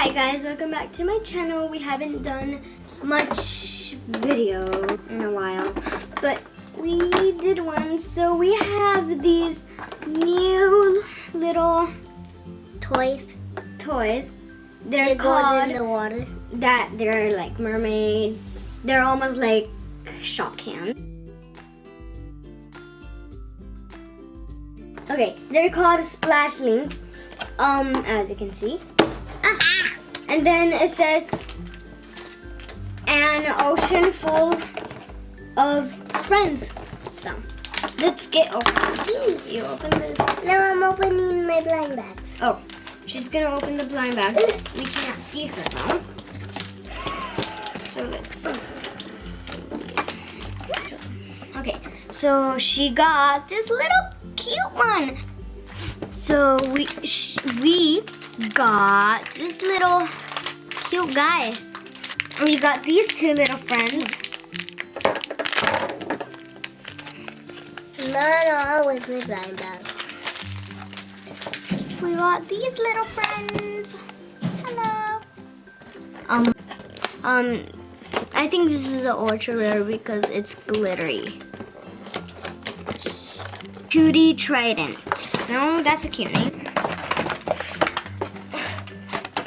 Hi guys, welcome back to my channel. We haven't done much video in a while, but we did one. So we have these new little toys. They're called in the water. They're like mermaids. They're almost like shopkins. Okay, they're called Splashlings. As you can see. And then it says an ocean full of friends. So let's get open. You open this. No, I'm opening my blind bags. Oh, she's gonna open the blind bag. We can't see her though. So let's. Okay, so she got this little cute one. So we got this little cute guy. We got these two little friends. No, with my blind bag. We got these little friends. Hello. I think this is an ultra rare because it's glittery. Cutie Trident. So that's a cute name.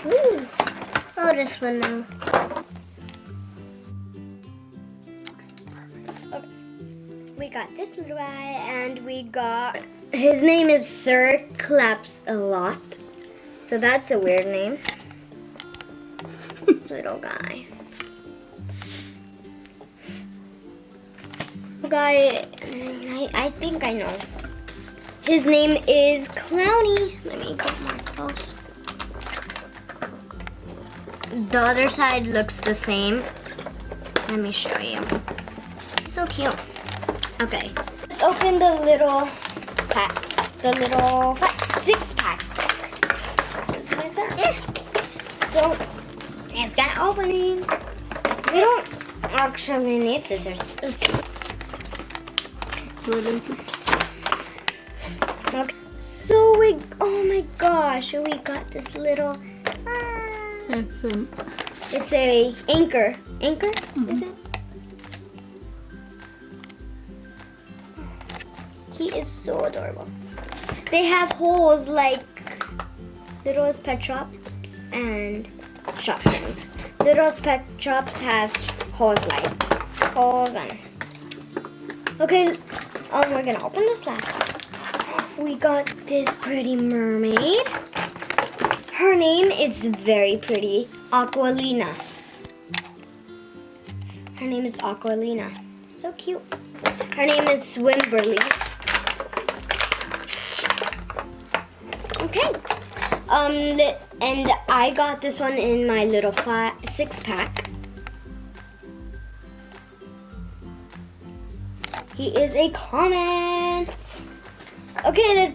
Ooh. Oh, this one now. Okay. We got this little guy, and we got his name is Sir Claps a Lot. So that's a weird name. Little guy. Guy, I think I know. His name is Clowny. Let me get more close. The other side looks the same. Let me show you. So cute. Okay. Let's open the little packs. The little 6-pack. So it's got opening. We don't actually need scissors. Okay. So oh my gosh, we got this little. It's a anchor. Anchor? Mm-hmm. Is it? He is so adorable. They have holes like Little's Pet Shops and Shopkins. Little's Pet Shops has holes and. Okay, we're gonna open this last one. We got this pretty mermaid. Her name is very pretty, Aqualina. Her name is Aqualina. So cute. Her name is Swimberly. Okay. And I got this one in my little 6-pack. He is a common. Okay,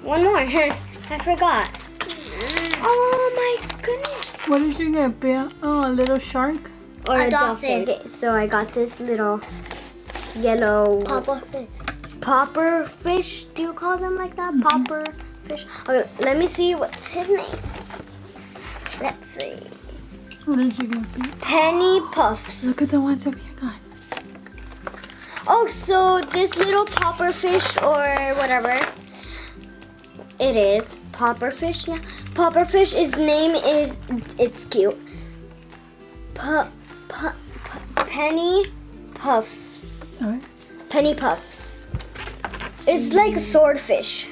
one more. I forgot. Oh my goodness. What did you get, Bea? Oh, a little shark? Or a dolphin. Okay, so I got this little yellow popper fish. Do you call them like that? Mm-hmm. Popper fish. Okay, let me see what's his name. Let's see. What did you get, Bea? Penny Puffs. Look at the ones that you got. Oh, so this little popper fish or whatever it is, popper fish, yeah. Popper fish, his name is, it's cute. Penny Puffs. All right. Penny Puffs. It's like a swordfish.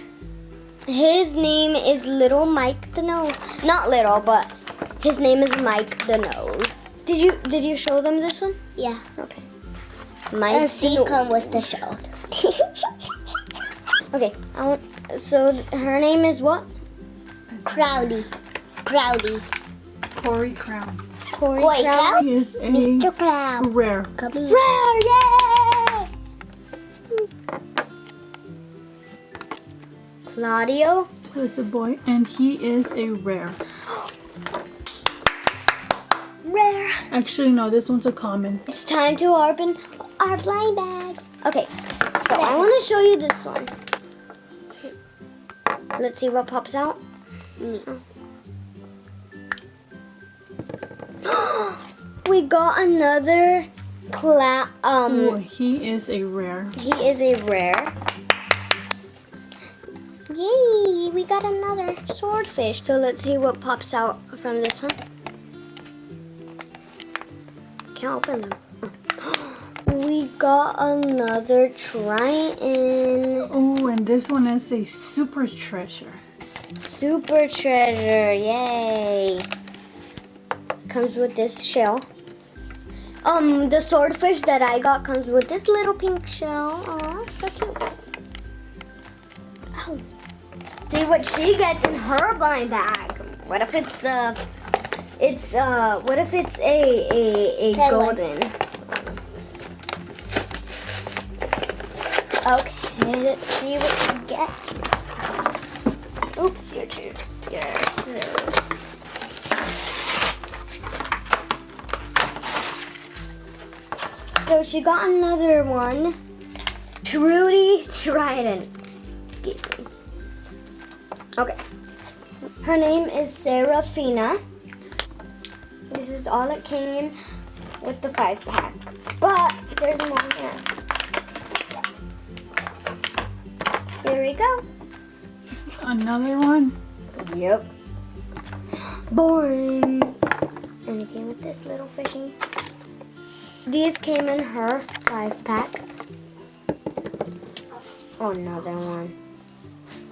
His name is Little Mike the Nose. Not little, but his name is Mike the Nose. Did you show them this one? Yeah. Okay. And come with the show. Okay, so her name is what? Crowdy. Corey Crown. Corey Crown? Crown? He is a Mr. Crown. rare. Come here. Rare, yay! Claudio? So it's a boy, and he is a rare. Rare. Actually, no, this one's a common. It's time to open our blind bags. Okay, so I want to show you this one. Let's see what pops out. we got another Oh, he is a rare. he is a rare. Yay, we got another swordfish. So let's see what pops out from this one. Can't open them. We got another Triton. Oh, and this one is a super treasure. Super treasure, yay. Comes with this shell. The swordfish that I got comes with this little pink shell. Oh, so cute. Ow. See what she gets in her blind bag. What if it's a golden? Okay, let's see what we get. Oops, your scissors. So she got another one. Trudy Trident. Excuse me. Okay. Her name is Serafina. This is all it came with the 5-pack. But there's more here. Here we go. Another one. Yep. Boring. And it came with this little fishy. These came in her 5-pack. Oh, another one.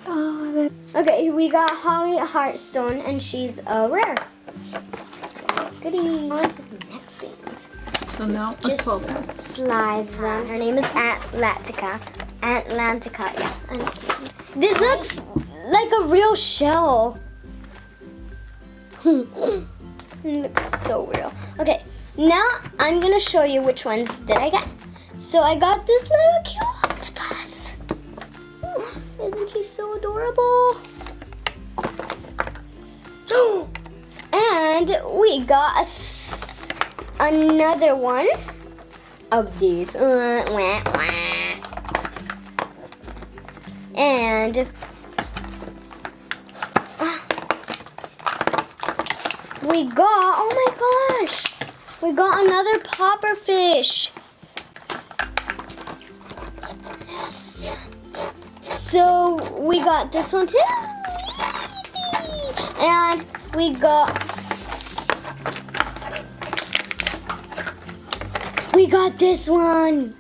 Oh, that. Okay, we got Holly Heartstone, and she's a rare. Goodie. On to the next things. So now a Just 12-pack. slide them. Her name is Atlantica. Atlantica, yeah. This looks like a real shell. It looks so real. Okay, now I'm gonna show you which ones did I get. So I got this little cute octopus. Isn't he so adorable? And we got another one of these. And we got, oh my gosh, we got another popper fish. Yes. So we got this one too. And we got this one.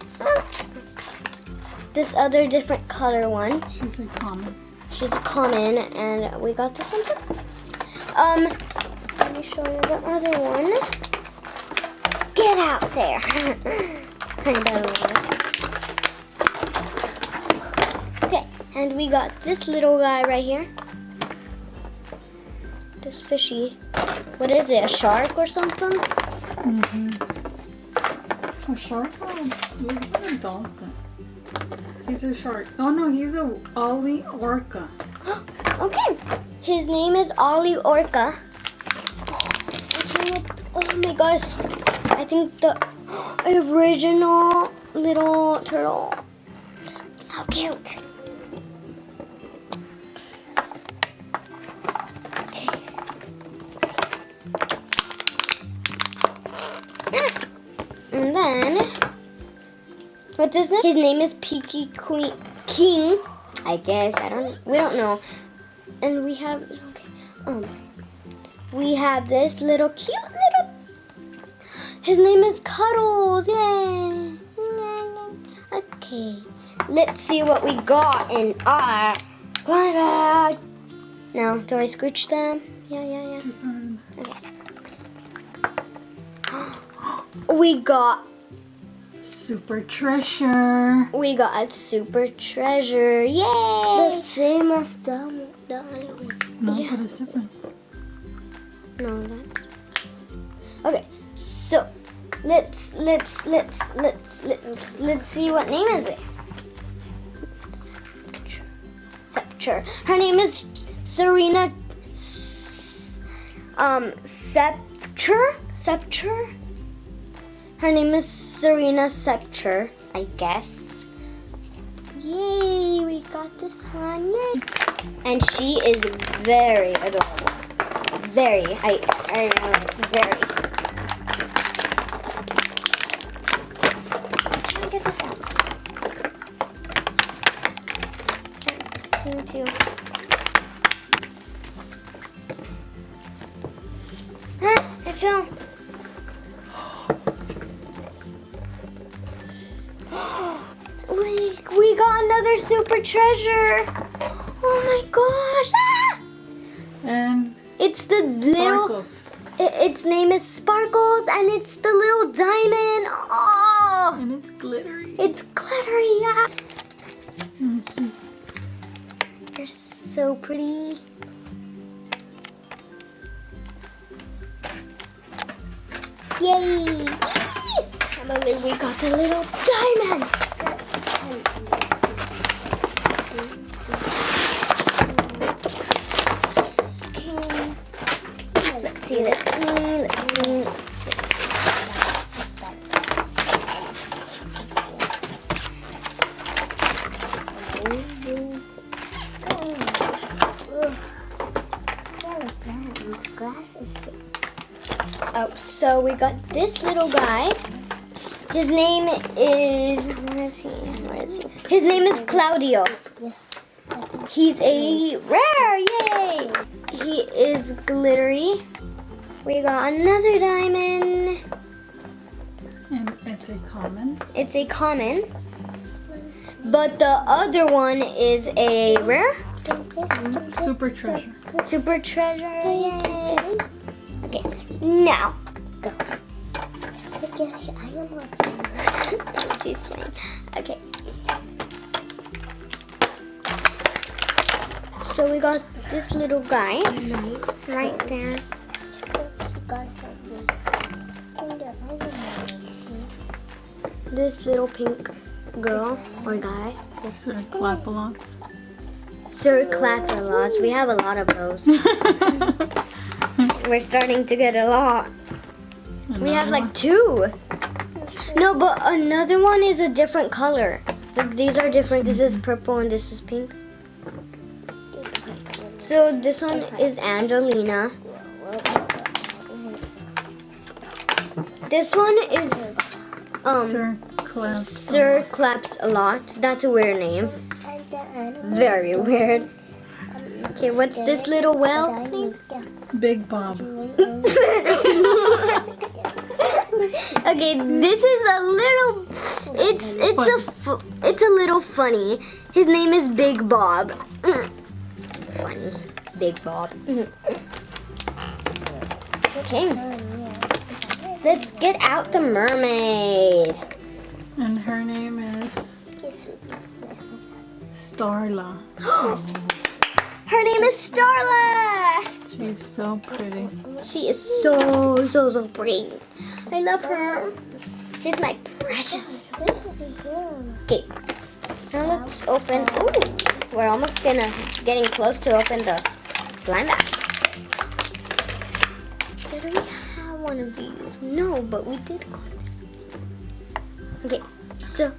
This other different color one. She's a common. She's a common, and we got this one too. Let me show you the other one. Get out there. Okay, and we got this little guy right here. This fishy. What is it, a shark or something? Mm-hmm. A shark? Oh, he's a dolphin. He's a shark. Oh no, he's a Ollie Orca. Okay, his name is Ollie Orca. Oh my gosh, I think the original little turtle. So cute. Okay. And then, what's his name? His name is Peaky King. I guess we don't know. And we have we have this little cute little. His name is Cuddles. Yay! Okay, let's see what we got in our blind bags. Now, do I scooch them? Yeah. Okay. We got Super treasure. We got a super treasure. Yay! The same as the other one. No, Yeah. but it's different. No, that's okay. So let's see what name is it. Scepter. Her name is Serena. Scepter. Her name is Serena Scepter, I guess. Yay! We got this one. Yay! And she is very adorable. Very. I know, very. too. Ah, I fell. We got another super treasure. Oh my gosh. Ah! And It's the little... sparkles. Its name is Sparkles, and it's the little diamond. Oh! And it's glittery. It's glittery. Ah. Mhm. They're so pretty. Yay! Emily, we got the little diamond. Okay. Let's see. Oh, so we got this little guy. His name is... Where is he? His name is Claudio. He's a rare, yay! He is glittery. We got another diamond. And it's a common. It's a common. But the other one is a rare. Super treasure. Super treasure, yay! Okay, now go. She's playing. Okay. So we got this little guy right there. This little pink girl or guy. Sir Clap-a-lots. Sir Clap-a-lots. We have a lot of those. We're starting to get a lot. We have like 2. No, but another one is a different color. Like these are different. This is purple and this is pink. So this one is Angelina. This one is Sir Claps a Lot. That's a weird name. Very weird. Okay, what's this little whale name? Big Bob. Okay, this is a little. It's a little funny. His name is Big Bob. Funny, Big Bob. Okay, let's get out the mermaid. And her name is Starla. Her name is Starla. She's so pretty. She is so pretty. I love her. She's my precious. Okay, now let's open. Ooh, we're almost getting close to open the blind bag. Did we have one of these? No, but we did go to this one. Okay, so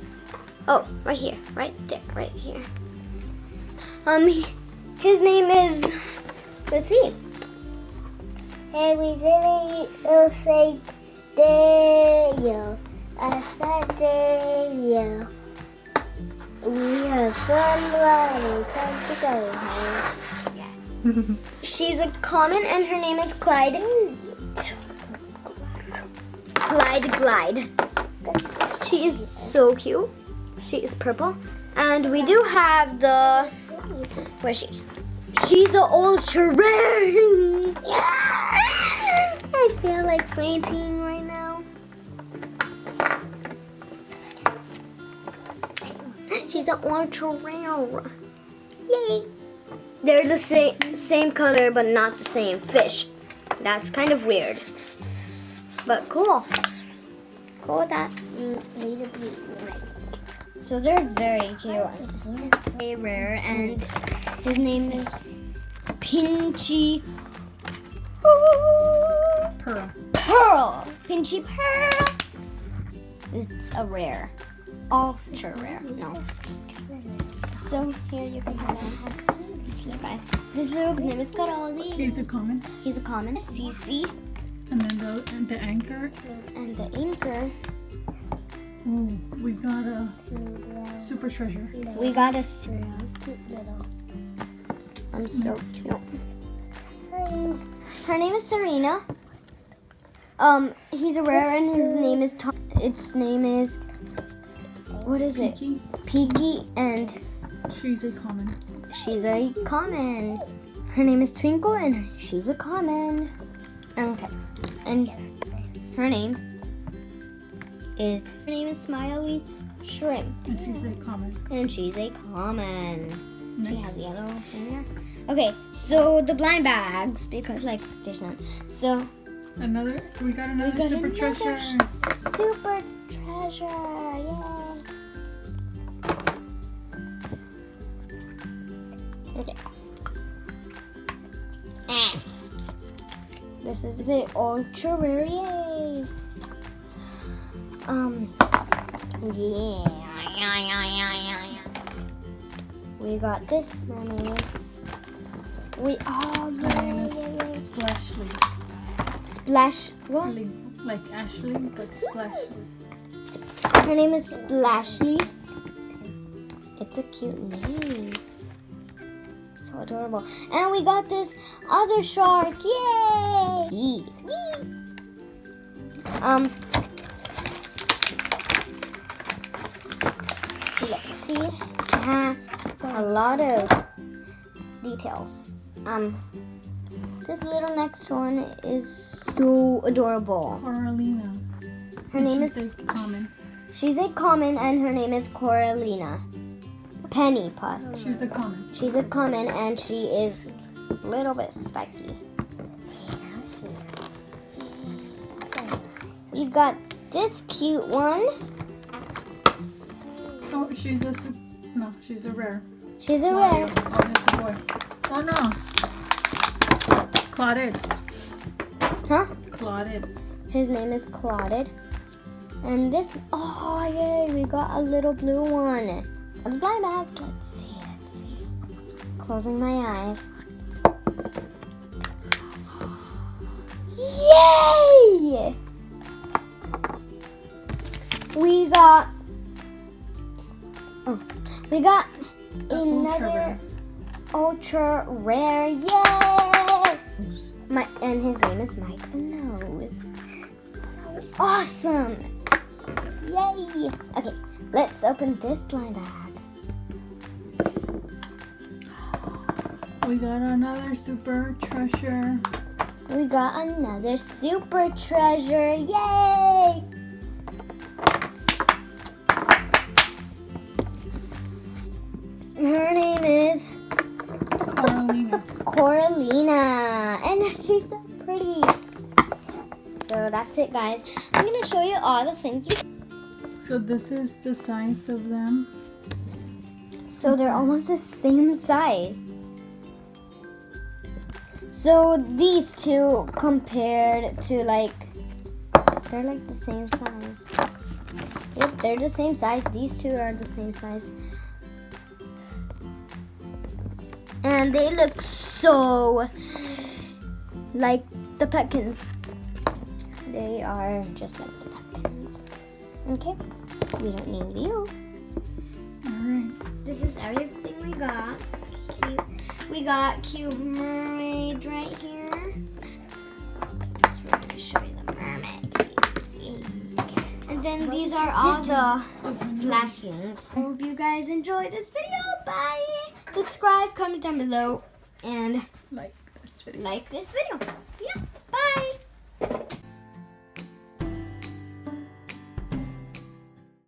right here, right there, right here. His name is. Let's see. Hey, we didn't say Deo. I said Deo. We have fun riding. Time to go home. She's a common and her name is Clyde. Glide. She is so cute. She is purple. And we do have the... Where is she? She's the ultra rare. I feel like fainting right now. She's an ultra rare. Yay. They're the same color, but not the same fish. That's kind of weird. But cool. Cool with that. So they're very cute. Very rare, and his name is Pinchy Pearl. Pinchy Pearl. It's a rare. Ultra rare. No. Just kidding. So here you can have this little guy. This little name is Caroli. He's a common. He's a common. Cece. And then the anchor. And the anchor. Ooh, we got a super treasure. We got a I'm so cute. So, her name is Serena. He's a rare and his name is Tom. Its name is, what is it? Peaky. Peaky, and She's a common. she's a common. Her name is Twinkle and she's a common. Okay. And her name is Smiley Shrimp. And she's a common. And she's a common. She Next. has yellow in there. Okay, so the blind bags, because like there's none. So We got another got super another treasure. super treasure. Yay. Okay. This is the ultra rare. Yay. Yeah. We got this mermaid. Her name is Splashlings. Splash. What? Like Ashley, but Splashley. Her name is Splashley. It's a cute name. So adorable. And we got this other shark. Yay! Yee. Let's see. It has a lot of details. This little next one is so adorable. Coralina. Her name is, She's a common. she's a common and her name is Coralina. Penny Pot. She's a common. She's a common and she is a little bit spiky. You got this cute one. Oh, she's a she's a rare. She's a Oh, rare. that's a boy. Oh no. Claudette. Huh? Claudette. His name is Claudette. And this, oh yay, we got a little blue one. Let's blind bags. Let's see. Closing my eyes. Yay! We got another ultra rare. Yay! And his name is Mike the Nose. So awesome! Yay! Okay, let's open this blind bag. We got another super treasure. We got another super treasure. Yay! Her name is Coralina. And she's so pretty. So that's it, guys. I'm going to show you all the things we... So this is the size of them. So they're almost the same size. So these two compared to they're like the same size. Yep, they're the same size. These two are the same size. And they look so like the Petkins. They are just like the Petkins. Okay, we don't need you. Alright. This is everything we got. Cute. We got cute mermaid right here. So we're gonna show you the mermaid. And then these are all the Splashlings. I hope you guys enjoyed this video. Bye. Subscribe, comment down below, and Like this video. like this video. Yeah.